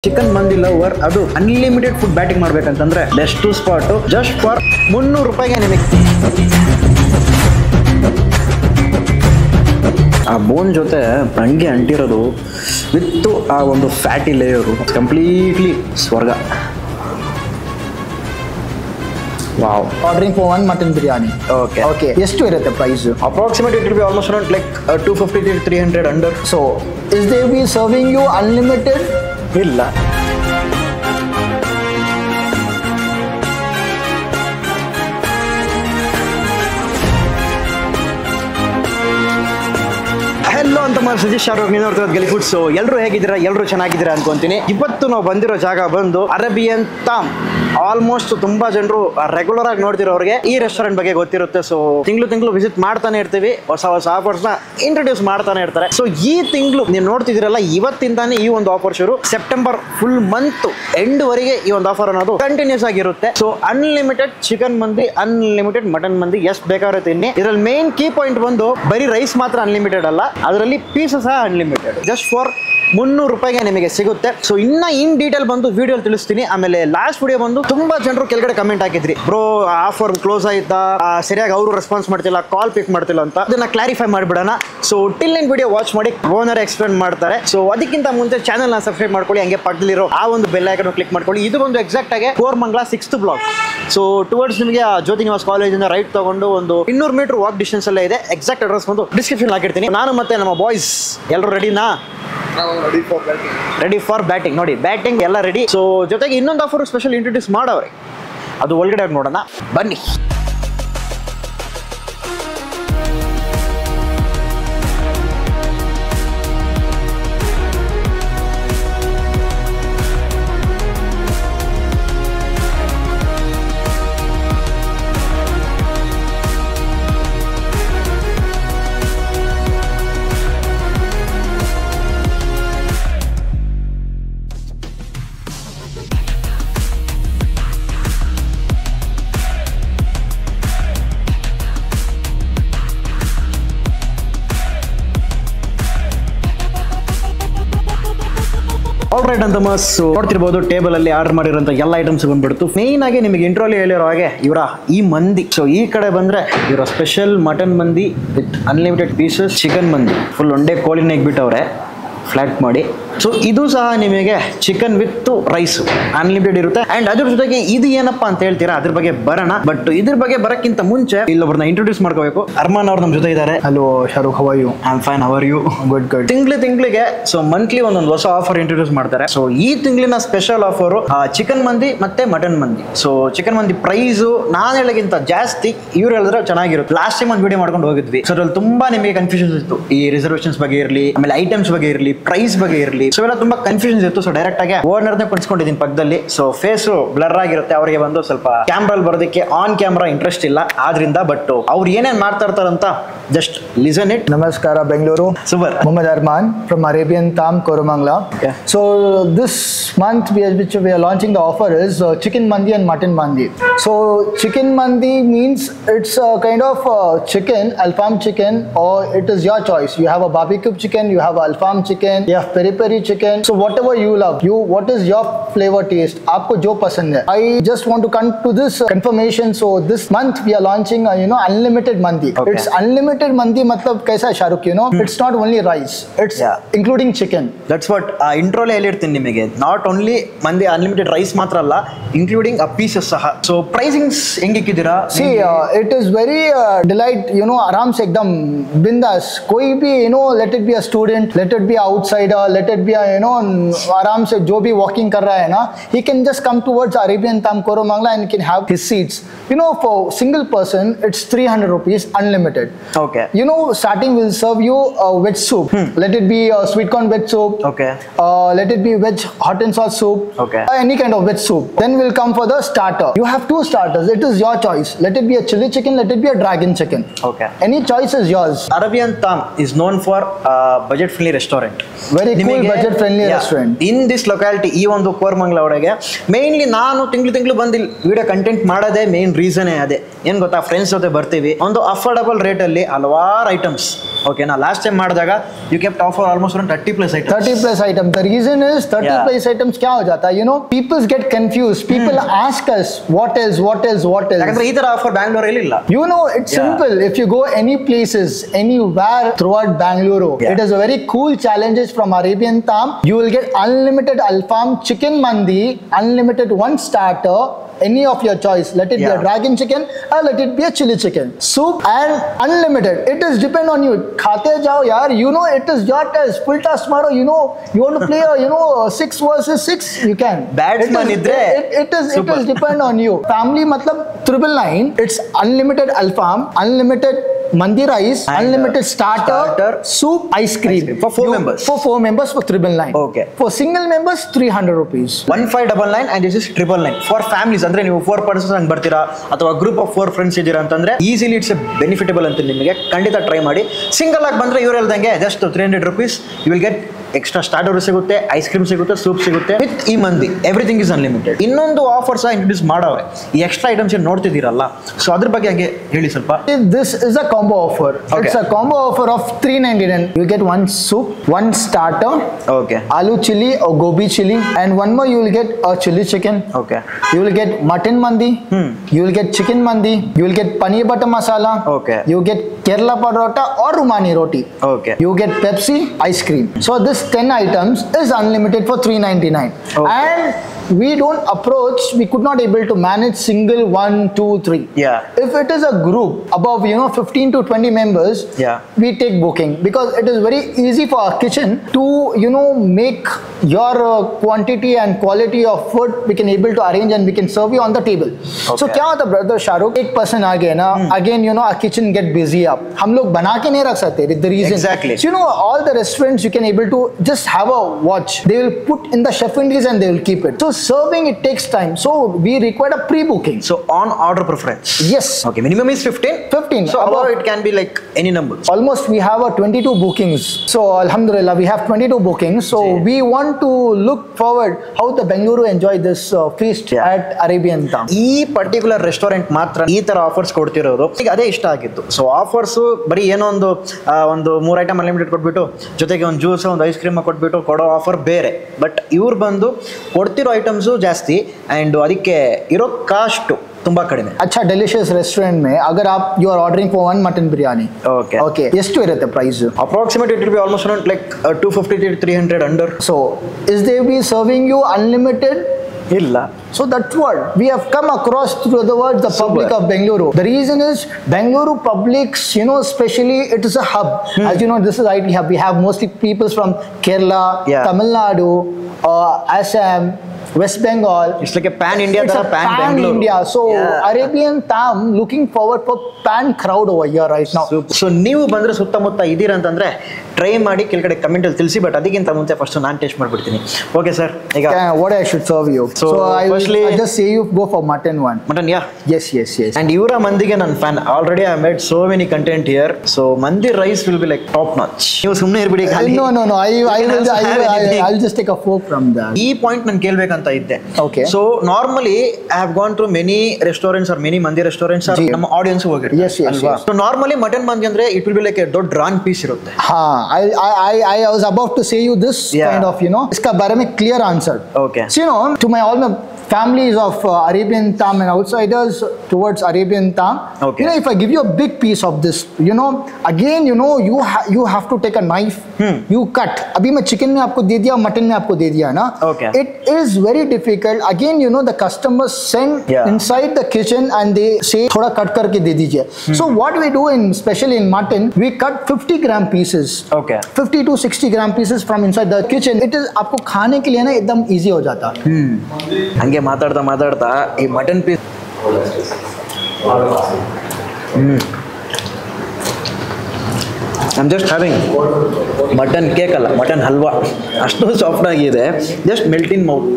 Chicken mandi lover ಅದು unlimited food batting ಮಾಡ್ಬೇಕಂತಂದ್ರೆ best spot just for 300 ರೂಪಾಯಿಗೆ ನಿಮಗೆ ಆ ಬೋನ್ ಜೊತೆ ಹಂಗೆ ಅಂಟಿರೋದು ವಿತ್ ಆ ಒಂದು ಫ್ಯಾಟಿ ಲೇಯರು ಕಂಪ್ಲೀಟ್ಲಿ ಸ್ವರ್ಗ. Wow. Ordering for one mutton biryani. Okay. ಎಷ್ಟು ಇರುತ್ತೆ price? Approximately it will be almost around like 250 to 300 under. So, is they be serving you unlimited? ಇಲ್ಲ. ಹೆಲೋ ಅಂತ ಸತೀಶ್ ಶಾರುಖ್ ನೀವು ನೋಡ್ತಾ ಗಲಿ ಫುಡ್ಸ್. ಎಲ್ಲರೂ ಹೇಗಿದ್ದೀರಾ? ಎಲ್ಲರೂ ಚೆನ್ನಾಗಿದ್ದೀರಾ ಅನ್ಕೊಂತೀನಿ. ಇವತ್ತು ನಾವು ಬಂದಿರೋ ಜಾಗ ಬಂದು ಅರೇಬಿಯನ್ ತಾಮ್. ಆಲ್ಮೋಸ್ಟ್ ತುಂಬಾ ಜನರು ರೆಗ್ಯುಲರ್ ಆಗಿ ನೋಡ್ತಿರೋರಿಗೆ ಈ ರೆಸ್ಟೋರೆಂಟ್ ಬಗ್ಗೆ ಗೊತ್ತಿರುತ್ತೆ. ಸೊ ತಿಂಗಳು ವಿಸಿಟ್ ಮಾಡ್ತಾನೆ ಇರ್ತೀವಿ, ಹೊಸ ಆಫರ್ಸ್ ನ ಇಂಟ್ರೊಡ್ಯೂಸ್ ಮಾಡ್ತಾನೆ ಇರ್ತಾರೆ. ಸೊ ಈ ತಿಂಗಳು ನೀವು ನೋಡ್ತಿದ್ದೀರಲ್ಲ, ಇವತ್ತಿಂದಾನೇ ಈ ಒಂದು ಆಫರ್ ಶುರು. ಸೆಪ್ಟೆಂಬರ್ ಫುಲ್ ಮಂತ್ ಎಂಡ್ ವರೆಗೆ ಈ ಒಂದು ಆಫರ್ ಅನ್ನೋದು ಕಂಟಿನ್ಯೂಸ್ ಆಗಿರುತ್ತೆ. ಸೊ ಅನ್ಲಿಮಿಟೆಡ್ ಚಿಕನ್ ಮಂದಿ, ಅನ್ಲಿಮಿಟೆಡ್ ಮಟನ್ ಮಂದಿ, ಎಷ್ಟು ಬೇಕಾದ್ರೆ ತಿನ್ನಿ. ಇದರಲ್ಲಿ ಮೇನ್ ಕೀ ಪಾಯಿಂಟ್ ಬಂದು ಬರೀ ರೈಸ್ ಮಾತ್ರ ಅನ್ಲಿಮಿಟೆಡ್ ಅಲ್ಲ, ಅದರಲ್ಲಿ ಪೀಸಸ್ ಸಹ ಅನ್ಲಿಮಿಟೆಡ್. ಜಸ್ಟ್ ಫಾರ್ 300 ರೂಪಾಯಿಗೆ ನಿಮಗೆ ಸಿಗುತ್ತೆ. ಸೊ ಇನ್ನ ಇನ್ ಡೀಟೇಲ್ ಬಂದು ವಿಡಿಯೋ ತಿಳಿಸ್ತೀನಿ. ಆಮೇಲೆ ಲಾಸ್ಟ್ ವಿಡಿಯೋ ಬಂದು ತುಂಬಾ ಜನರು ಕೆಳಗಡೆ ಕಮೆಂಟ್ ಹಾಕಿದ್ರಿ, ಬ್ರೋ ಆಫರ್ ಕ್ಲೋಸ್ ಆಯ್ತಾ, ಸರಿಯಾಗಿ ಅವರು ರೆಸ್ಪಾನ್ಸ್ ಮಾಡ್ತಿಲ್ಲ, ಕಾಲ್ ಪಿಕ್ ಮಾಡ್ತಿಲ್ಲ ಅಂತ. ಅದನ್ನ ಕ್ಲಾರಿಫೈ ಮಾಡ್ಬಿಡೋಣ. So till end video watch ಮಾಡಿ, ಓನರ್ ಎಕ್ಸ್ಪ್ಲೇನ್ ಮಾಡ್ತಾರೆ. ಸೊ ಅದಕ್ಕಿಂತ ಮುಂಚೆ ಚಾನಲ್ ನ ಸಬ್ಸ್ಕ್ರೈಬ್ ಮಾಡ್ಕೊಳ್ಳಿ, ಹಂಗೆ ಪಕ್ಕದಲ್ಲಿರೋ ಆ ಒಂದು ಬೆಲ್ ಐಕಾನ್ ಕ್ಲಿಕ್ ಮಾಡ್ಕೊಳ್ಳಿ. ಇದು ಒಂದು ಎಕ್ಸಾಕ್ಟ್ ಆಗಿ Koramangala 6th block. So towards ನಿಮಗೆ ಜ್ಯೋತಿ ನಿವಾಸ್ ಕಾಲೇಜಿಂದ ರೈಟ್ ತಗೊಂಡು ಒಂದು 200 ಮೀಟರ್ ವಾಕ್ ಡಿಸ್ಟೆನ್ಸ್ ಅಲ್ಲೇ ಇದೆ. ಎಕ್ಸಾಕ್ಟ್ ಅಡ್ರೆಸ್ ಬಂದು ಡಿಸ್ಕ್ರಿಪ್ಷನ್ ಹಾಕಿರ್ತೀನಿ. ನಾನು ಮತ್ತೆ ನಮ್ಮ ಬಾಯ್ಸ್ ಎಲ್ಲರೂ ರೆಡಿನಾ? Ready for batting. ನೋಡಿ, ಬ್ಯಾಟಿಂಗ್ ಎಲ್ಲ ರೆಡಿ. ಸೊ ಜೊತೆಗೆ ಇನ್ನೊಂದು ಆಫರ್ ಸ್ಪೆಷಲ್ ಇಂಟ್ರೊಡ್ಯೂಸ್ ಮಾಡವ್ರೆ, ಅದು ಒಳಗಡೆ ನೋಡೋಣ ಬನ್ನಿ. ಆಲ್ರೈಟ್ ಅಂತ ನೋಡ್ತಿರ್ಬೋದು, ಟೇಬಲ್ ಅಲ್ಲಿ ಆರ್ಡರ್ ಮಾಡಿರೋಂಥ ಎಲ್ಲ ಐಟಮ್ಸ್ ಬಂದ್ಬಿಡ್ತು. ಮೇನ್ ಆಗಿ ನಿಮಗೆ ಇಂಟ್ರೋಲಿ ಹೇಳಿರೋ ಹಾಗೆ ಇವರ ಈ ಮಂದಿ. ಸೊ ಈ ಕಡೆ ಬಂದ್ರೆ ಇವರ ಸ್ಪೆಷಲ್ ಮಟನ್ ಮಂದಿ ವಿತ್ ಅನ್ಲಿಮಿಟೆಡ್ ಪೀಸಸ್, ಚಿಕನ್ ಮಂದಿ ಫುಲ್ ಒಂದೇ ಕೋಳಿನ ಇಟ್ಬಿಟ್ಟವ್ರೆ ಫ್ಲಾಟ್ ಮಾಡಿ. ಸೊ ಇದು ಸಹ ನಿಮಗೆ ಚಿಕನ್ ವಿತ್ ರೈಸ್ ಅನ್ಲಿಮಿಟೆಡ್ ಇರುತ್ತೆ. ಅಂಡ್ ಅದ್ರ ಜೊತೆಗೆ ಇದು ಏನಪ್ಪಾ ಅಂತ ಹೇಳ್ತೀರಾ, ಅದ್ರ ಬಗ್ಗೆ ಬರೋಣ. ಬಟ್ ಇದ್ರ ಬಗ್ಗೆ ಬರಕ್ಕಿಂತ ಮುಂಚೆ ಇಲ್ಲೊಬ್ಬರನ್ನ ಇಂಟ್ರೊಡ್ಯೂಸ್ ಮಾಡ್ಕೋಬೇಕು. ಅರ್ಮಾನ್ ಅವ್ರು ನಮ್ಮ ಜೊತೆ ಇದ್ದಾರೆ. Hello Shahrukh, how are you? I am fine, how are you? Good. ತಿಂಗಳಿಗೆ ಸೊ ಮಂತ್ಲಿ ಒಂದೊಂದು ಹೊಸ ಆಫರ್ ಇಂಟ್ರೊಡ್ಯೂಸ್ ಮಾಡ್ತಾರೆ. ಸೊ ಈ ತಿಂಗಳಿನ ಸ್ಪೆಷಲ್ ಆಫರ್ ಚಿಕನ್ ಮಂದಿ ಮತ್ತೆ ಮಟನ್ ಮಂದಿ. ಸೊ ಚಿಕನ್ ಮಂದಿ ಪ್ರೈಸ್ ನಾನು ಹೇಳೋಕ್ಕಿಂತ ಜಾಸ್ತಿ ಇವ್ರು ಹೇಳಿದ್ರೆ ಚೆನ್ನಾಗಿರುತ್ತೆ. ಲಾಸ್ಟ್ ಟೈಮ್ ಒಂದು ವಿಡಿಯೋ ಮಾಡ್ಕೊಂಡು ಹೋಗಿದ್ವಿ. ಸೊ ಅದ್ರಲ್ಲಿ ತುಂಬಾ ನಿಮಗೆ ಕನ್ಫ್ಯೂಷನ್ಸ್ ಇತ್ತು. ಈ ರಿಸರ್ವೇಷನ್ಸ್ ಬಗ್ಗೆ ಇರಲಿ, ಆಮೇಲೆ ಐಟಮ್ಸ್ ಬಗ್ಗೆ ಇರಲಿ, ಪ್ರೈಸ್ ಬಗ್ಗೆ ಇರಲಿ. ಸೊ ಎಲ್ಲ ತುಂಬಾ ಕನ್ಫ್ಯೂಷನ್ಸ್ ಇತ್ತು. ಸೊ ಡೈರೆಕ್ಟ್ ಆಗಿ ಓನರ್ನೇ ಕುಣಿಸ್ಕೊಂಡಿದ್ದೀನಿ ಪಕ್ಕದಲ್ಲಿ. ಸೊ ಫೇಸು ಬ್ಲರ್ ಆಗಿರುತ್ತೆ, ಅವರಿಗೆ ಬಂದು ಸ್ವಲ್ಪ ಕ್ಯಾಮ್ರಲ್ಲಿ ಬರೋದಕ್ಕೆ ಆನ್ ಕ್ಯಾಮ್ರಾ ಇಂಟ್ರೆಸ್ಟ್ ಇಲ್ಲ ಆದ್ರಿಂದ. ಬಟ್ ಅವ್ರು ಏನೇನ್ ಮಾಡ್ತಾ ಇರ್ತಾರಂತ ಜಸ್ಟ್ ಲಿಸನ್ ಇಟ್. ನಮಸ್ಕಾರ Bengaluru. Super. Mohammad Arman from Arabian Tham, Koramangala. Okay. So this month which we are launching the offer is chicken mandi and mutton mandi. So chicken mandi means it's a kind of chicken, alfam chicken, or it is your choice. You have a barbecue chicken, you have alfam chicken, you have peri peri chicken. So whatever you love, what is your flavor taste? आपको जो पसंद है. I just want to come to this confirmation. So this month we are launching unlimited mandi. Okay. It's unlimited mandi मतलब कैसा है Shahrukh? It's not only rice, it's including chicken. That's what ಇಂಟ್ರೋಲೆ ಹೇಳಿರ್ತೀನಿ ನಿಮಗೆ. Not only ಮಂದಿ unlimited rice ಮಾತ್ರ ಅಲ್ಲ, including ಅ pieces ಸಹ. So ಪ್ರೈಸಿಂಗ್ಸ್ ಹೆಂಗಿಕ್ಕಿದ್ದೀರಾ? See, it is very delight, आराम से एकदम बिंदास. कोई भी let it be a student, let it be outsider, let it be a आराम से जो भी walking कर रहा है ना, he can just come towards Arabian Tham Koramangala and can have his seats. For single person it's 300 rupees unlimited. Okay. Starting will serve you a veg soup. Let it be a sweet corn veg soup. Okay. Let it be veg hot and sauce soup. Okay. Any kind of veg soup. Then we'll come for the starter. You have 2 starters. It is your choice. Let it be a chili chicken, let it be a dragon chicken. Okay. Any choice is yours. Arabian Tham is known for budget friendly restaurant. Very cool budget friendly restaurant. In this locality, ಈ ಒಂದು ಕೋರಮಂಗಲ ಒಳಗೆ mainly ನಾನು ತಿಂಗಳು ಬಂದು video content ಮಾಡೋದೇ main reason ಅದೇ. ಏನ್ ಗೊತ್ತಾ, ಫ್ರೆಂಡ್ಸ್ ಜೊತೆ ಬರ್ತೀವಿ, ಒಂದು ಅಫೋರ್ಡಬಲ್ ರೇಟ್ ಅಲ್ಲಿ ಹಲವಾರು items Okay, now last time ಮಾಡಿದಾಗ you kept offer almost around 30 plus items. 30 plus items. The reason is 30 Yeah. plus items क्या हो जाता है? You know, people get confused. People ask us, what else? ಯಾಕಂದ್ರೆ ಈ ತರ ಆಫರ್ ಬ್ಯಾಂಗ್ಳೂರಲ್ಲಿ ಇಲ್ಲ. You know, it's Yeah. simple. If you go any places, anywhere throughout Bangalore, Yeah. it is a very cool challenges from Arabian Tam. You will get unlimited Alfam chicken mandi, unlimited one starter, any of your choice. Let it be a Yeah. dragon chicken or let it be a chili chicken. Soup and unlimited. It is depend on you. Khate jao yaar. You know, it is your taste. Full task maro. You know, you want to play a 6 versus 6. You can. Batsman It is- idre. It is Super. depend on you. Family matlab 999. It's unlimited Alfam, unlimited mandi rice, And, unlimited starter, starter, soup, ice cream. For 4 members. For 4 members for 999. Okay. For single members 300 rupees. 1599 and this is 999 for families. ಅಂದ್ರೆ ನೀವು 4 persons ಹಂಗೆ ಬರ್ತೀರಾ ಅಥವಾ group of 4 friends ಇದ್ದೀರಾ ಅಂತಂದ್ರೆ easily it's ಬೆನಿಫಿಟಬಲ್ ಅಂತ ನಿಮಗೆ ಖಂಡಿತ ಟ್ರೈ ಮಾಡಿ. ಸಿಂಗಲ್ ಆಗಿ ಬಂದ್ರೆ ಇವ್ರು ಹೇಳ್ದಂಗೆ just 300 rupees you will get extra starter ಸಿಗುತ್ತೆ, ಐಸ್ ಕ್ರೀಮ್ ಸಿಗುತ್ತೆ, ಸೂಪ್ ಸಿಗುತ್ತೆ ವಿತ್ ಈ ಮಂದಿ ಎವ್ರಿಥಿಂಗ್ ಇಸ್ ಅನ್ಲಿಮಿಟೆಡ್. ಇನ್ನೊಂದು ಆಫರ್ ಸಹ ಇಂಟ್ರೊಡ್ಯೂಸ್ ಮಾಡವ್ರೆ, ಈ ಎಕ್ಸ್ಟ್ರಾ ಐಟಮ್ಸ್ ಏನು ನೋಡ್ತಿದ್ದೀರಲ್ಲ, ಸೊ ಅದ್ರ ಬಗ್ಗೆ ಹಂಗೆ ಹೇಳಿ ಸ್ವಲ್ಪ. This is a combo offer. Okay. It's a combo offer of 399. You get one soup, one starter, okay aloo chili or gobi chili, and one more you will get a chili chicken. Okay You will get mutton mandi. You will get chicken mandi. You will get paneer butter masala. Okay. You get Kerala parota or Rumani roti. Okay. You get Pepsi, ice cream. So this 10 items is unlimited for 399. Okay. And we don't approach. We could not able to manage single 1, 2, 3. Yeah. If it is a group above 15 to 20 members, Yeah. we take booking because it is very easy for our kitchen to make your quantity and quality of food we can able to arrange and we can serve you on the table. So Okay. क्या होता है brother Shahrukh, एक person आ गया ना, again our kitchen get busy up. हम लोग बना के नहीं रख सकते. The reason. Exactly. So, all the restaurants you can able to just have a watch. They will put in the chef indies and they will keep it. So serving it takes time. So we require a pre-booking. So on order preference. Yes. Okay, minimum is 15. 15. So Above- above it can be like any number. Almost we have a 22 bookings. So Alhamdulillah we have 22 bookings. So Jee. we want to look forward how the Bengaluru enjoy this feast Yeah. at Arabian Tam. ಈ particular restaurant ಮಾತ್ರ ಈ ತರ offers ಕೊಡ್ತಿರೋದು, ಈಗ ಅದೇ ಇಷ್ಟ ಆಗಿತ್ತು. So offers ಬರೀ ಏನೋ ಒಂದು 3 ಐಟಮ್ ಅನ್ಲಿಮಿಟೆಡ್ ಕೊಟ್ಬಿಟ್ಟು ಜೊತೆಗೆ ಒಂದು ಜ್ಯೂಸ್ ಒಂದು ಐಸ್ ಕ್ರೀಮ್ ಕೊಟ್ಬಿಟ್ಟು ಕೊಡೋ ಆಫರ್ ಬೇರೆ. ಬಟ್ ಇವ್ರು ಬಂದು ಕೊಡ್ತಿರೋ ಐಟಮ್ಸು ಜಾಸ್ತಿ ಆ್ಯಂಡ್ ಅದಕ್ಕೆ ಇರೋ ಕಾಸ್ಟು ತುಂಬಾ ಕಡಿಮೆ. अच्छा delicious restaurant में अगर आप you are ordering for one mutton biryani. Okay. Okay. ಎಷ್ಟು ಇರುತ್ತೆ price? Approximate it will be almost around like 250 to 300 under. So is they be serving you unlimited? ಇಲ್ಲ. So that's what we have come across through the words the public Super. of Bengaluru. The reason is Bengaluru publics, especially it is a hub. As you know, this is IT hub. We have mostly people from Kerala, Yeah. Tamil Nadu, Assam, West Bengal. It's like A PAN India It's ತರ a PAN pan Bengaluru. India. So Arabian Tam looking forward for pan crowd over here right now. So ನೀವು ಬಂದ್ರೆ ಸುತ್ತಮುತ್ತ ಇದೀರ ಅಂತಂದ್ರೆ try ಮಾಡಿ ಕೆಳಗಡೆ comment ಅಲ್ಲಿ ತಿಳಿಸಿ. ಬಟ್ ಅದಕ್ಕಿಂತ ಮುಂಚೆ ಫಸ್ಟ್ ನಾನು ಟೇಸ್ಟ್ ಮಾಡ್ಬಿಡ್ತೀನಿ. ಓಕೆ ಸರ್, ಈಗ What I should serve you? So, firstly- I just say you go for mutton one. Mutton yeah. Yes. And ಇವರ ಮಂದಿಗೆ ನನ್ನ fan. Already I made so many content here. So mandi rice will be like top notch. ನೀವು ಸುಮ್ಮನೆ ಇರ್ಬಿಡಿ ಖಾಲಿ. No. I'll just take a fork from that. ಈ point ನಾನು ಕೇಳ್ಬೇಕಂತ ಇದ್ದೆ. Okay. So normally I have gone to many restaurants are many mandi restaurants are Ji. ನಮ್ಮ audience ಹೋಗಿರ್ತಾರೆ Yes. ಅಲ್ವಾ? ಸೊ ನಾರ್ಮಲಿ ಮಟನ್ ಮಂದಿ ಅಂದ್ರೆ it will be like a ದೊಡ್ಡ raan piece ಇರುತ್ತೆ. I was about to say you this Yeah. kind of इसका बारे में clear answer. Okay. So to all my families of Arabian Tam and outsiders towards Arabian Tam. Okay. If I give you a big piece of this, again you have to take a knife. You cut. अभी मैं chicken में आपको दे दिया, mutton में आपको दे दिया ना. Okay. It is very difficult. Again the customers send Yeah. inside the kitchen and they say थोड़ा cut करके दे दीजिए. So what we do especially in mutton, we cut 50 gram pieces. Okay. 50 to 60 gram pieces from inside the kitchen. It is आपको खाने के लिए ना एकदम easy हो जाता. ಹಂಗೆ ಮಾತಾಡ್ತಾ ಈ mutton piece I'm just having mutton cake ಅಲ್ಲ, ಮಟನ್ ಹಲ್ವಾ. ಅಷ್ಟು ಸಾಫ್ಟ್ ಆಗಿದೆ, just melt in mouth.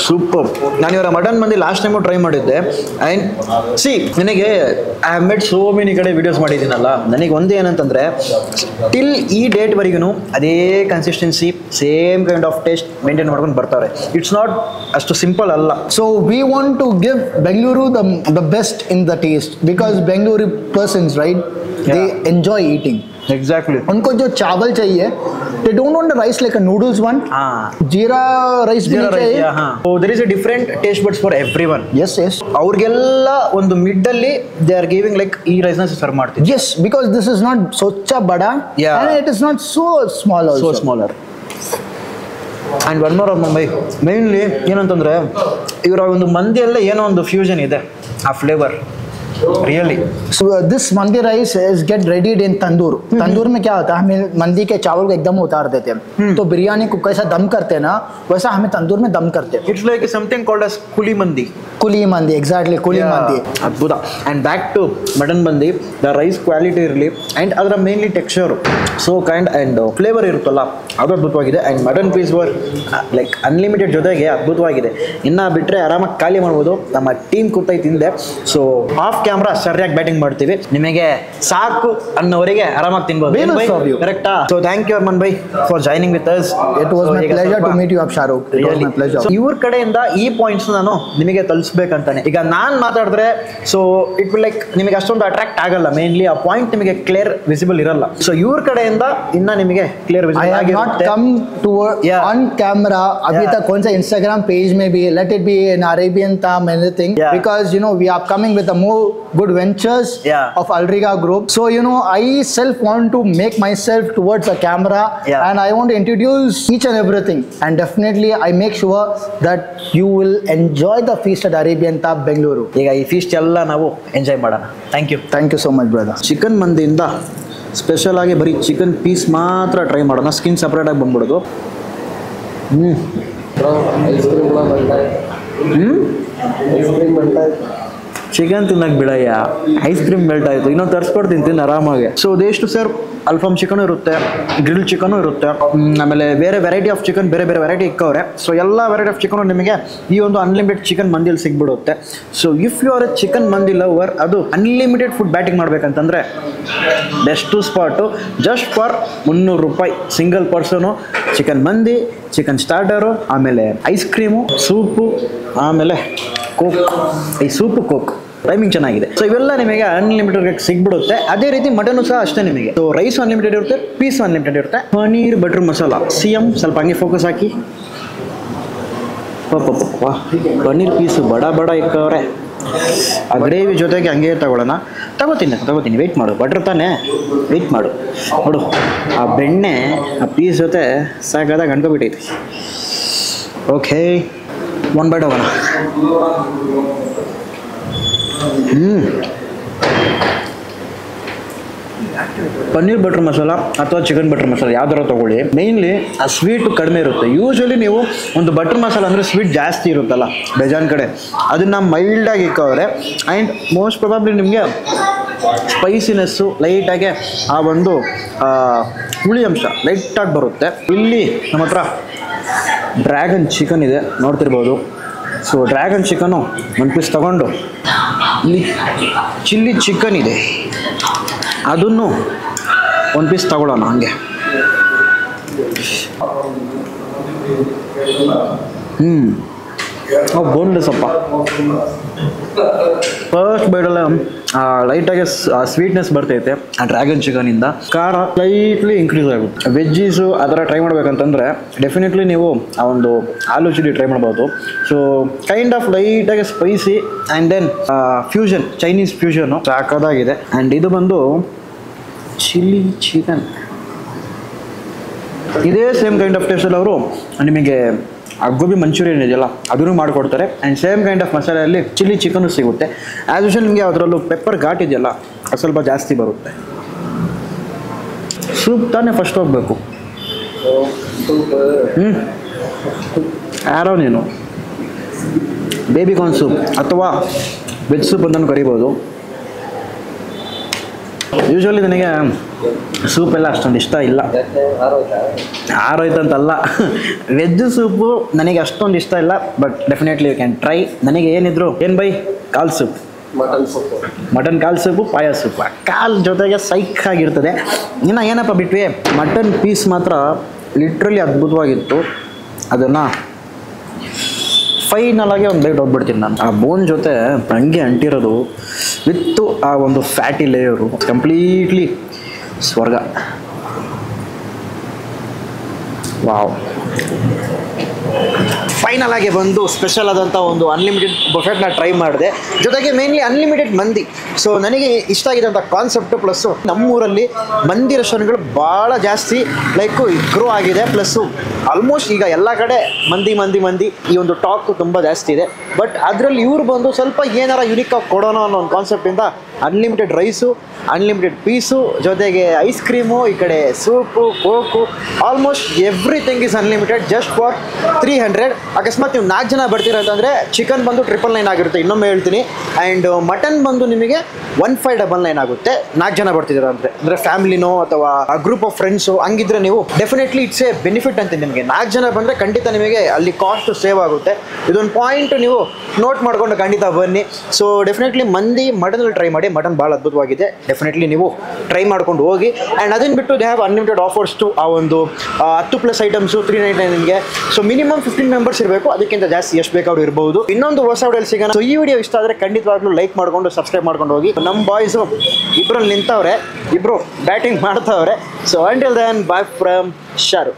Super. ನಾನು ಇವರ mutton mandi last time try ಮಾಡಿದ್ದೆ. ಆ್ಯಂಡ್ ನನಗೆ I have made so many ಕಡೆ ವೀಡಿಯೋಸ್ ಮಾಡಿದ್ದೀನಲ್ಲ, ನನಗೆ ಒಂದು ಏನಂತಂದರೆ ಟಿಲ್ ಈ ಡೇಟ್ವರೆಗೂ ಅದೇ consistency same kind of taste maintain ಮಾಡ್ಕೊಂಡು ಬರ್ತಾರೆ. ಇಟ್ಸ್ ನಾಟ್ ಅಷ್ಟು ಸಿಂಪಲ್ ಅಲ್ಲ. So we want to give Bengaluru the best in the taste because Bengaluru persons, right? They enjoy eating. Exactly उनको जो चावल चाहिए, they don't want the rice like a noodles one. जीरा rice भी नहीं चाहिए. So there is a different taste buds for everyone. Yes, yes. ಅವ್ರಿಗೆಲ್ಲ ಒಂದು ಮಿಡ್ ಅಲ್ಲಿ ದೇ ಆರ್ ಗಿವಿಂಗ್ ಲೈಕ್ ಈ ರೈಸ್ ನ ಸರ್ವ್ ಮಾಡ್ತೀವಿ. Yes, because this is not socha bada, Yeah. and it is not so small also. So smaller. And one more of Mumbai. Mainly ಏನಂತಂದ್ರೆ ಇವರ ಒಂದು ಮಂದಿಯಲ್ಲೇ ಏನೋ ಒಂದು ಫ್ಯೂಷನ್ ಇದೆ ಆ flavour. Really. So this mandi rice is get readied in tandoor. तंदूर में क्या होता है, हमें मंदी के चावल को एकदम उतार देते हैं. तो बिरयानी को कैसा दम करते हैं ना, वैसा हमें तंदूर में दम करते हैं. It's like something called as kuli mandi. कुली मंदी, exactly कुली मंदी. ಅದ್ಭುತ. And back to mutton mandi, the rice quality ಇರಲಿ and ಅದರ mainly texture so kind and flavour ಇರುತ್ತಲ್ಲ ಅದು ಅದ್ಭುತವಾಗಿದೆ. And mutton piece were like unlimited ಜೊತೆಗೆ ಅದ್ಭುತವಾಗಿದೆ. ಇನ್ನ ಬಿಟ್ರೆ ಆರಾಮಾಗಿ ಖಾಲಿ ಮಾಡ್ಬೋದು. ನಮ್ಮ ಟೀಮ್ ಕೂತೈ ತಿಂದೆ. ಸೊ ಆಫ್ ಕ್ಯಾಮ್ರಾ ಸರಿಯಾಗಿ ಬ್ಯಾಟಿಂಗ್ ಮಾಡ್ತೀವಿ, ನಿಮಗೆ ಸಾಕು ಅನ್ನೋವರೆಗೆ ಆರಾಮಾಗಿ ತಿನ್ಬೋದು. ಕರೆಕ್ಟಾ? ಸೊ ಥ್ಯಾಂಕ್ ಯು ಅರ್ಮನ್ ಬೈ for joining with us. It was my pleasure to meet you, Shahrukh. It was my pleasure. ಇವ್ರ ಕಡೆಯಿಂದ ಈ ಪಾಯಿಂಟ್ಸ್ ನಾನು ನಿಮಗೆ ತಲುಪಿಸ್ಬೇಕಂತಾನೆ. ಈಗ ನಾನ್ ಮಾತಾಡಿದ್ರೆ ಸೊ ಇಟ್ ವಿಲ್ ಲೈಕ್ ನಿಮಗೆ ಅಷ್ಟೊಂದು ಅಟ್ರಾಕ್ಟ್ ಆಗಲ್ಲ. ಮೇನ್ಲಿ ಆ ಪಾಯಿಂಟ್ ನಿಮಗೆ ಕ್ಲಿಯರ್ ವಿಸಿಬಲ್ ಇರಲ್ಲ. ಸೊ ಇವ್ರ ಕಡೆಯಿಂದ ಇನ್ನ ನಿಮಗೆ clear I visible have not come to on camera. अभी तक कौन सा Instagram page में भी, let it be in Arabian Tam, anything, because you know we are coming with a more good ventures of Alriga Group. So you know I self want to make myself towards a camera, and I want to introduce each and everything, and definitely I make sure that you will enjoy the feast at Arabian Tam Bengaluru. ಈಗ ಈ feast ಎಲ್ಲ ನಾವು enjoy ಮಾಡೋಣ. Thank you. Thank you so much, brother. Chicken ಮಂದಿಯಿಂದ special ಆಗಿ ಬರೀ chicken piece ಮಾತ್ರ try ಮಾಡೋಣ. ಸ್ಕಿನ್ ಸಪ್ರೇಟ್ ಆಗಿ ಬಂದ್ಬಿಡೋದು. ಚಿಕನ್ ತಿನ್ನಕ್ ಬಿಡಯ್ಯ, ಐಸ್ ಕ್ರೀಮ್ ಮೆಲ್ಟ್ ಆಯ್ತು. ಇನ್ನೊಂದು ತರಿಸ್ಕೊಡ್ತೀನಿ ತಿನ್ನು ಆರಾಮಾಗಿ. ಸೊ ದೇಷ್ಟು ಸರ್ ಅಲ್ಫಾಮ್ ಚಿಕನ್ ಇರುತ್ತೆ, ಗ್ರಿಲ್ ಚಿಕನ್ ಇರುತ್ತೆ, ಆಮೇಲೆ ಬೇರೆ ವೆರೈಟಿ ಆಫ್ ಚಿಕನ್, ಬೇರೆ ಬೇರೆ ವೆರೈಟಿ ಇಕ್ಕವ್ರೆ. ಸೊ ಎಲ್ಲ ವೆರೈಟಿ ಆಫ್ ಚಿಕನ್ ನಿಮಗೆ ಈ ಒಂದು ಅನ್ಲಿಮಿಟೆಡ್ ಚಿಕನ್ ಮಂದಿಯಲ್ಲಿ ಸಿಗ್ಬಿಡುತ್ತೆ. So if you are a chicken mandi lover, ಅದು ಅನ್ಲಿಮಿಟೆಡ್ ಫುಡ್ ಬ್ಯಾಟಿಂಗ್ ಮಾಡ್ಬೇಕಂತಂದ್ರೆ ಬೆಸ್ಟು ಸ್ಪಾಟು ಜಸ್ಟ್ ಫಾರ್ 300 ರೂಪಾಯಿ single person. Chicken mandi, chicken starter, ಆಮೇಲೆ ಐಸ್ ಕ್ರೀಮು, ಸೂಪು, ಆಮೇಲೆ ಕೋಕ್. ಈ ಸೂಪು ಕೋಕ್ ಟೈಮಿಂಗ್ ಚೆನ್ನಾಗಿದೆ. ಸೊ ಇವೆಲ್ಲ ನಿಮಗೆ ಅನ್ಲಿಮಿಟೆಡ್ ಸಿಗ್ಬಿಡುತ್ತೆ. ಅದೇ ರೀತಿ ಮಟನ್ ಸಹ ಅಷ್ಟೇ ನಿಮಗೆ. ಸೊ ರೈಸ್ ಅನ್ಲಿಮಿಟೆಡ್ ಇರುತ್ತೆ, ಪೀಸ್ ಅನ್ಲಿಮಿಟೆಡ್ ಇರುತ್ತೆ. ಪನೀರ್ ಬಟರ್ ಮಸಾಲ ಸಿಎಂ ಸ್ವಲ್ಪ ಹಂಗೆ ಫೋಕಸ್ ಹಾಕಿ. ಪನೀರ್ ಪೀಸು ಬಡ ಬಡ ಇಕ್ಕವ್ರೆ. ಆ ಗ್ರೇವಿ ಜೊತೆಗೆ ಹಂಗೆ ತಗೋತೀನಿ. ವೆಯ್ಟ್ ಮಾಡು, ಬಟ್ರ್ ತಾನೆ, ವೆಯ್ಟ್ ಮಾಡು. ನೋಡು ಆ ಬೆಣ್ಣೆ ಆ ಪೀಸ್ ಜೊತೆ ಸಾಕಾದಾಗ ಅಂಟ್ಕೊಬಿಟ್ಟೈತಿ. ಓಕೆ, ಒನ್ ಬೈಟ್ ಹೋಗೋಣ. ಪನ್ನೀರ್ ಬಟರ್ ಮಸಾಲ ಅಥವಾ ಚಿಕನ್ ಬಟರ್ ಮಸಾಲ ಯಾವ್ದಾರ ತಗೊಳ್ಳಿ. ಮೇನ್ಲಿ ಆ ಸ್ವೀಟು ಕಡಿಮೆ ಇರುತ್ತೆ. ಯೂಶ್ವಲಿ ನೀವು ಒಂದು ಬಟರ್ ಮಸಾಲ ಅಂದರೆ ಸ್ವೀಟ್ ಜಾಸ್ತಿ ಇರುತ್ತಲ್ಲ ಬೇಜಾನ್ ಕಡೆ, ಅದನ್ನು ಮೈಲ್ಡಾಗಿ ಇಕ್ಕವ್ರೆ. ಆ್ಯಂಡ್ ಮೋಸ್ಟ್ ಪ್ರೊಬಬ್ಲಿ ನಿಮಗೆ ಸ್ಪೈಸಿನೆಸ್ಸು ಲೈಟಾಗೆ ಆ ಒಂದು ಹುಳಿ ಅಂಶ ಲೈಟಾಗಿ ಬರುತ್ತೆ. ಇಲ್ಲಿ ನಮ್ಮ ಹತ್ರ ಡ್ರ್ಯಾಗನ್ ಚಿಕನ್ ಇದೆ, ನೋಡ್ತಿರ್ಬೋದು. ಸೊ ಡ್ರ್ಯಾಗನ್ ಚಿಕನ್ನು ಒಂದು ಪೀಸ್ ತಗೊಂಡು, ಇಲ್ಲಿ ಚಿಲ್ಲಿ ಚಿಕನ್ ಇದೆ, ಅದನ್ನು ಒಂದು ಪೀಸ್ ತಗೊಳ್ಳೋಣ ಹಂಗೆ. ಬೋನ್ಲೆಸ್ ಅಪ್ಪ. ಫಸ್ಟ್ ಬೈಡಲ್ಲ ಲೈಟಾಗಿ ಸ್ವೀಟ್ನೆಸ್ ಬರ್ತೈತೆ ಆ ಡ್ರ್ಯಾಗನ್ ಚಿಕನಿಂದ. ಖಾರ ಲೈಟ್ಲಿ ಇನ್ಕ್ರೀಸ್ ಆಗುತ್ತೆ. ವೆಜ್ಜೀಸು ಆ ಥರ ಟ್ರೈ ಮಾಡ್ಬೇಕಂತಂದರೆ ಡೆಫಿನೆಟ್ಲಿ ನೀವು ಆ ಒಂದು ಆಲೂ ಚಿಲ್ಲಿ ಟ್ರೈ ಮಾಡ್ಬೋದು. ಸೊ ಕೈಂಡ್ ಆಫ್ ಲೈಟಾಗಿ spicy and then fusion, Chinese fusion ಸಾಕಾಗಿದೆ. ಆ್ಯಂಡ್ ಇದು ಬಂದು ಚಿಲ್ಲಿ ಚಿಕನ್. ಇದೇ ಸೇಮ್ ಕೈಂಡ್ ಆಫ್ ಟೇಸ್ಟಲ್ಲಿ ಅವರು ನಿಮಗೆ ಆ ಗೋಬಿ ಮಂಚೂರಿಯನ್ ಇದೆಯಲ್ಲ ಅದನ್ನು ಮಾಡಿಕೊಡ್ತಾರೆ. ಆ್ಯಂಡ್ ಸೇಮ್ ಕೈಂಡ್ ಆಫ್ ಮಸಾಲೆಯಲ್ಲಿ ಚಿಲ್ಲಿ ಚಿಕನ್ನು ಸಿಗುತ್ತೆ. ಆ್ಯಸ್ ಯೂಶುವಲ್ ನಿಮಗೆ ಅದರಲ್ಲೂ ಪೆಪ್ಪರ್ ಘಾಟ್ ಇದೆಯಲ್ಲ ಅದು ಸ್ವಲ್ಪ ಜಾಸ್ತಿ ಬರುತ್ತೆ. ಸೂಪ್ ತಾನೇ ಫಸ್ಟ್ ಹೋಗಬೇಕು. ಯಾರೋ ನೀನು ಬೇಬಿಕಾರ್ನ್ ಸೂಪ್ ಅಥವಾ ವೆಜ್ ಸೂಪ್ ಅಂತಲೂ ಕರಿಬೋದು. ಯೂಶ್ವಲಿ ನನಗೆ ಸೂಪ್ ಎಲ್ಲ ಅಷ್ಟೊಂದು ಇಷ್ಟ ಇಲ್ಲ. ಆರೋಯ್ತಂತಲ್ಲ, ವೆಜ್ ಸೂಪು ನನಗೆ ಅಷ್ಟೊಂದು ಇಷ್ಟ ಇಲ್ಲ. But definitely you can try. ನನಗೆ ಏನಿದ್ರು ಏನು ಬೈ ಕಾಲ್ ಸೂಪ್, ಮಟನ್ ಕಾಲ್ ಸೂಪು, ಪಾಯ ಸೂಪ್, ಕಾಲ್ ಜೊತೆಗೆ ಸೈಕ್ ಆಗಿರ್ತದೆ. ಇನ್ನು ಏನಪ್ಪ ಬಿಟ್ವಿ, ಮಟನ್ ಪೀಸ್ ಮಾತ್ರ ಲಿಟ್ರಲಿ ಅದ್ಭುತವಾಗಿತ್ತು. ಅದನ್ನು ಫೈನಲ್ ಆಗಿ ಒಂದು ಬೈಟ್ ಹೋಗ್ಬಿಡ್ತೀನಿ ನಾನು. ಆ ಬೋನ್ ಜೊತೆ ಹಂಗೆ ಅಂಟಿರೋದು ವಿತ್ತು ಆ ಒಂದು ಫ್ಯಾಟಿ ಲೇಯರು ಕಂಪ್ಲೀಟ್ಲಿ ಸ್ವರ್ಗ. ವಾವ್. ಫೈನಲ್ ಆಗಿ ಬಂದು ಸ್ಪೆಷಲ್ ಆದಂಥ ಒಂದು ಅನ್ಲಿಮಿಟೆಡ್ ಬಫೆಟ್ನ ಟ್ರೈ ಮಾಡಿದೆ. ಜೊತೆಗೆ ಮೇನ್ಲಿ ಅನ್ಲಿಮಿಟೆಡ್ ಮಂದಿ. ಸೊ ನನಗೆ ಇಷ್ಟ ಆಗಿದ್ದಂಥ ಕಾನ್ಸೆಪ್ಟು ಪ್ಲಸ್ಸು ನಮ್ಮೂರಲ್ಲಿ ಮಂದಿ ರೆಸ್ಟೋರೆಂಟ್ಗಳು ಭಾಳ ಜಾಸ್ತಿ ಲೈಕು ಗ್ರೋ ಆಗಿದೆ. ಪ್ಲಸ್ಸು ಆಲ್ಮೋಸ್ಟ್ ಈಗ ಎಲ್ಲ ಕಡೆ ಮಂದಿ ಈ ಒಂದು ಟಾಕ್ ತುಂಬ ಜಾಸ್ತಿ ಇದೆ. ಬಟ್ ಅದರಲ್ಲಿ ಇವ್ರು ಬಂದು ಸ್ವಲ್ಪ ಏನಾರ ಯುನಿಕಾಗಿ ಕೊಡೋಣ ಅನ್ನೋ ಒಂದು ಕಾನ್ಸೆಪ್ಟಿಂದ ಅನ್ಲಿಮಿಟೆಡ್ ರೈಸು, ಅನ್ಲಿಮಿಟೆಡ್ ಪೀಸು, ಜೊತೆಗೆ ಐಸ್ ಕ್ರೀಮು, ಈ ಕಡೆ soup, Coke, almost everything is unlimited just for 300. ಅಕಸ್ಮಾತ್ ನೀವು 4 ಜನ ಬರ್ತೀರಾ ಅಂತಂದರೆ ಚಿಕನ್ ಬಂದು 999 ಆಗಿರುತ್ತೆ, ಇನ್ನೊಮ್ಮೆ ಹೇಳ್ತೀನಿ. ಆ್ಯಂಡ್ ಮಟನ್ ಬಂದು ನಿಮಗೆ 1599 ಆಗುತ್ತೆ 4 ಜನ ಬರ್ತಿದ್ದೀರಾ ಅಂದರೆ ಫ್ಯಾಮಿಲಿನೋ ಅಥವಾ ಗ್ರೂಪ್ ಆಫ್ ಫ್ರೆಂಡ್ಸು ಹಂಗಿದ್ರೆ ನೀವು ಡೆಫಿನೆಟ್ಲಿ ಇಟ್ಸ್ ಎ ಬೆನಿಫಿಟ್ ಅಂತ ನಿಮಗೆ. 4 ಜನ ಬಂದರೆ ಖಂಡಿತ ನಿಮಗೆ ಅಲ್ಲಿ ಕಾಸ್ಟ್ ಸೇವ್ ಆಗುತ್ತೆ. ಇದೊಂದು ಪಾಯಿಂಟ್ ನೀವು ನೋಟ್ ಮಾಡಿಕೊಂಡು ಖಂಡಿತ ಬನ್ನಿ. ಸೊ ಡೆಫಿನೆಟ್ಲಿ ಮಟನಲ್ಲಿ ಟ್ರೈ ಮಾಡಿ. ಮಟನ್ ಭಾಳ ಅದ್ಭುತವಾಗಿದೆ, ಡೆಫಿನೆಟ್ಲಿ ನೀವು ಟ್ರೈ ಮಾಡ್ಕೊಂಡು ಹೋಗಿ. ಆ್ಯಂಡ್ ಅದನ್ನು ಬಿಟ್ಟು they have unlimited offers to ಆ ಒಂದು 10+ ಐಟಮ್ಸು 399ಗೆ. ಸೊ ಮಿನಿಮಮ್ 15 ಮೆಂಬರ್ಸ್ ಇರಬೇಕು, ಅದಕ್ಕಿಂತ ಜಾಸ್ತಿ ಎಷ್ಟು ಬೇಕಾದ್ರೂ ಇರ್ಬೋದು. ಇನ್ನೊಂದು ಹೊಸ ವಿಡಿಯೋಲಿ ಸಿಗೋಣ. ಸೊ ಈ ವಿಡಿಯೋ ಇಷ್ಟ ಆದರೆ ಖಂಡಿತವಾಗ್ಲೂ ಲೈಕ್ ಮಾಡಿಕೊಂಡು ಸಬ್ಸ್ಕ್ರೈಬ್ ಮಾಡ್ಕೊಂಡು ಹೋಗಿ. ನಮ್ಮ ಬಾಯ್ಸು ಇಬ್ಬರಲ್ಲಿ ನಿಂತವ್ರೆ, ಇಬ್ಬರು ಬ್ಯಾಟಿಂಗ್ ಮಾಡ್ತಾವ್ರೆ. So until then bye from Sharu.